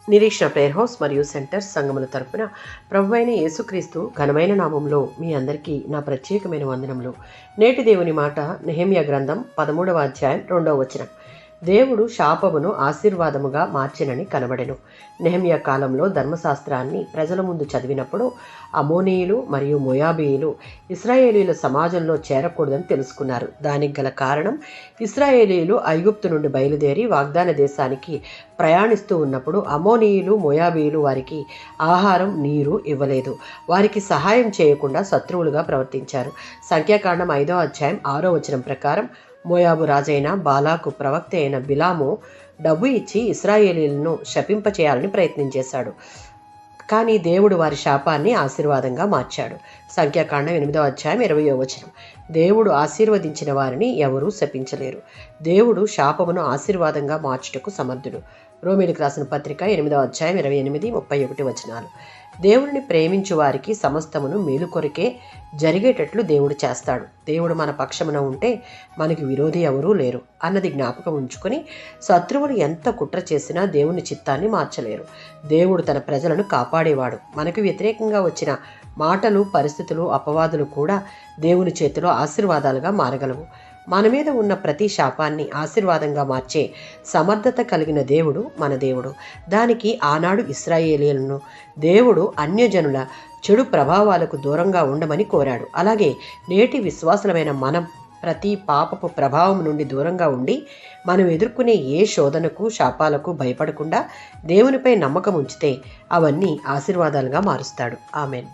నిరీక్షణ prayer house మరియు centre సంఘముల తరపున ప్రభువైన యేసుక్రీస్తు ఘనమైన నామంలో మీ అందరికీ నా ప్రత్యేకమైన వందనములు. నేటి దేవుని మాట నెహెమ్యా గ్రంథం 13వ అధ్యాయం 2వ వచనం. దేవుడు శాపమును ఆశీర్వాదముగా మార్చినని కనబడెను. నెహెమ్యా కాలంలో ధర్మశాస్త్రాన్ని ప్రజల ముందు చదివినప్పుడు అమోనీయులు మరియు మోయాబీయులు ఇశ్రాయేలీల సమాజంలో చేరకూడదని తెలుసుకున్నారు. దానికి గల కారణం, ఇశ్రాయేలీలు ఐగుప్తు నుండి బయలుదేరి వాగ్దాన దేశానికి ప్రయాణిస్తూ ఉన్నప్పుడు అమోనీయులు మోయాబీయులు వారికి ఆహారం, నీరు ఇవ్వలేదు. వారికి సహాయం చేయకుండా శత్రువులుగా ప్రవర్తించారు. సంఖ్యాకాండం 5వ అధ్యాయం 6వ వచనం ప్రకారం మోయాబు రాజైన బాలాకు ప్రవక్త అయిన బిలాము డబ్బు ఇచ్చి ఇశ్రాయేలీలను శపింపచేయాలని ప్రయత్నం చేశాడు. కానీ దేవుడు వారి శాపాన్ని ఆశీర్వాదంగా మార్చాడు. సంఖ్యాకాండం 8వ అధ్యాయం 20వ వచనం. దేవుడు ఆశీర్వదించిన వారిని ఎవరూ శపించలేరు. దేవుడు శాపమును ఆశీర్వాదంగా మార్చుటకు సమర్థుడు. రోమీయులకు రాసిన పత్రిక 8వ అధ్యాయం 28, 31 వచనాలు. దేవుడిని ప్రేమించు వారికి సమస్తమును మేలు కొరకే జరిగేటట్లు దేవుడు చేస్తాడు. దేవుడు మన పక్షమున ఉంటే మనకి విరోధి ఎవరూ లేరు అన్నది జ్ఞాపకం ఉంచుకొని, శత్రువులు ఎంత కుట్ర చేసినా దేవుని చిత్తాన్ని మార్చలేరు. దేవుడు తన ప్రజలను కాపాడేవాడు. మనకు వ్యతిరేకంగా వచ్చిన మాటలు, పరిస్థితులు, అపవాదులు కూడా దేవుని చేతిలో ఆశీర్వాదాలుగా మారగలవు. మన మీద ఉన్న ప్రతి శాపాన్ని ఆశీర్వాదంగా మార్చే సమర్థత కలిగిన దేవుడు మన దేవుడు. దానికి ఆనాడు ఇశ్రాయేలీయులను దేవుడు అన్యజనుల చెడు ప్రభావాలకు దూరంగా ఉండమని కోరాడు. అలాగే నేటి విశ్వాసులమైన మనం ప్రతి పాపపు ప్రభావం నుండి దూరంగా ఉండి మనం ఎదుర్కొనే ఏ శోధనకు, శాపాలకు భయపడకుండా దేవునిపై నమ్మకం ఉంచితే అవన్నీ ఆశీర్వాదాలుగా మారుస్తాడు. ఆమెన్.